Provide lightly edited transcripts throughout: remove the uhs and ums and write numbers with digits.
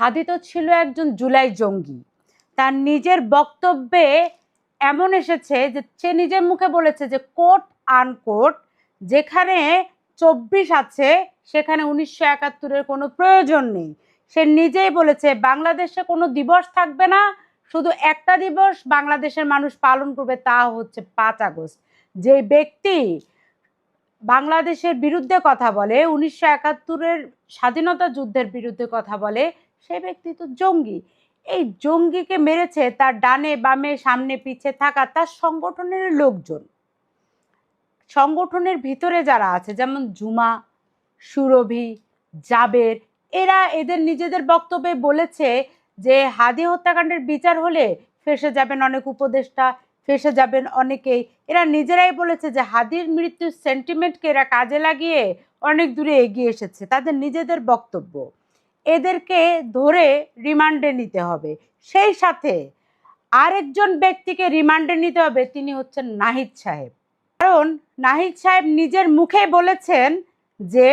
হাদি তো ছিল একজন জুলাই জঙ্গি। তার নিজের বক্তব্যে এমন এসেছে যে সে নিজের মুখে বলেছে যে কোট আনকোট যেখানে ২৪ আছে সেখানে ১৯৭১-এর কোনো প্রয়োজন নেই। সে নিজেই বলেছে বাংলাদেশে কোনো দিবস থাকবে না, শুধু একটা দিবস বাংলাদেশের মানুষ পালন করবে, তা হচ্ছে ৫ আগস্ট। যে ব্যক্তি বাংলাদেশের বিরুদ্ধে কথা বলে, ১৯৭১-এর স্বাধীনতা যুদ্ধের বিরুদ্ধে কথা বলে, সে ব্যক্তি তো জঙ্গি। এই জঙ্গিকে মেরেছে তার ডানে বামে সামনে পিছে থাকা তার সংগঠনের লোকজন। সংগঠনের ভিতরে যারা আছে যেমন ঝুমা, সুরভি, জাবের, এরা এদের নিজেদের বক্তব্যে বলেছে যে হাদি হত্যাকাণ্ডের বিচার হলে ফেঁসে যাবেন অনেক উপদেষ্টা, ফেঁসে যাবেন অনেকেই। এরা নিজেরাই বলেছে যে হাদির মৃত্যুর সেন্টিমেন্টকে এরা কাজে লাগিয়ে অনেক দূরে এগিয়ে এসেছে, তাদের নিজেদের বক্তব্য। এদেরকে ধরে রিমান্ডে নিতে হবে। সেই সাথে আরেকজন ব্যক্তিকে রিমান্ডে নিতে হবে, তিনি হচ্ছেন নাহিদ সাহেব। কারণ নাহিদ সাহেব নিজের মুখে বলেছেন যে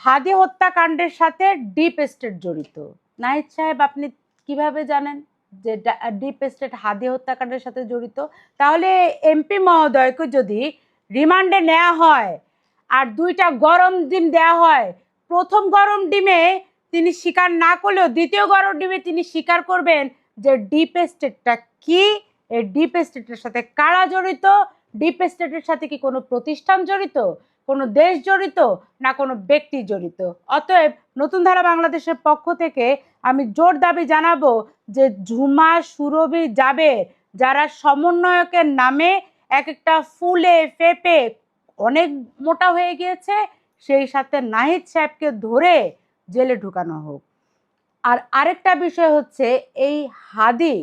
হাদি হত্যাকাণ্ডের সাথে ডিপ স্টেট জড়িত। নাহিদ সাহেব, আপনি কিভাবে জানেন যে ডিপ স্টেট হাদি হত্যাকাণ্ডের সাথে জড়িত? তাহলে এমপি মহোদয়কে যদি রিমান্ডে নেওয়া হয় আর ২টা গরম ডিম দেওয়া হয়, প্রথম গরম ডিমে তিনি স্বীকার না করলেও দ্বিতীয় গরম ডিমে তিনি স্বীকার করবেন যে ডিপ স্টেটটা কি, এই ডিপ স্টেটের সাথে কারা জড়িত, ডিপ স্টেটের সাথে কি কোনো প্রতিষ্ঠান জড়িত, কোনো দেশ জড়িত, না কোনো ব্যক্তি জড়িত। অতএব নতুন ধারা বাংলাদেশের পক্ষ থেকে আমি জোর দাবি জানাবো যে ঝুমা, সুরভি, জাবের যারা সমন্বয়কের নামে এক একটা ফুলে ফেপে অনেক মোটা হয়ে গিয়েছে, সেই সাথে নাহিদ সাহেবকে ধরে জেলে ঢুকানো হোক। আর আরেকটা বিষয় হচ্ছে এই হাদি,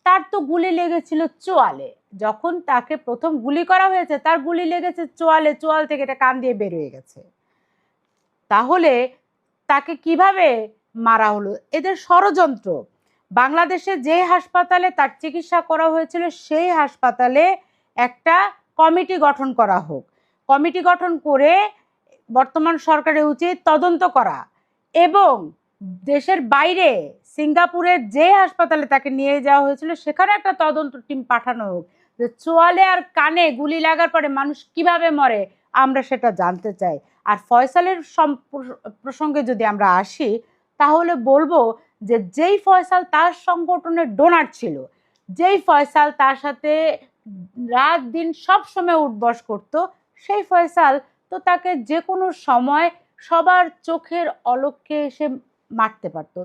তার তো গুলি লেগেছিল চোয়ালে। যখন তাকে প্রথম গুলি করা হয়েছে তার গুলি লেগেছে চোয়ালে, চোয়াল থেকে এটা কান দিয়ে বের হয়ে গেছে। তাহলে তাকে কিভাবে মারা হলো? এদের ষড়যন্ত্র। বাংলাদেশে যে হাসপাতালে তার চিকিৎসা করা হয়েছিল সেই হাসপাতালে একটা কমিটি গঠন করা হোক। কমিটি গঠন করে বর্তমান সরকারের উচিত তদন্ত করা এবং দেশের বাইরে সিঙ্গাপুরের যে হাসপাতালে তাকে নিয়ে যাওয়া হয়েছিল সেখানে একটা তদন্ত টিম পাঠানো হোক যে চোয়ালে আর কানে গুলি লাগার পরে মানুষ কিভাবে মরে, আমরা সেটা জানতে চাই। আর ফয়সালের প্রসঙ্গে যদি আমরা আসি তাহলে বলবো যে যেই ফয়সাল তার সংগঠনের ডোনার ছিল, যেই ফয়সাল তার সাথে রাত দিন সব সময় উঠবস করতো, সেই ফয়সাল তো তাকে যে কোনো সময় সবার চোখের অলক্ষ্যে এসে মারতে পারতো।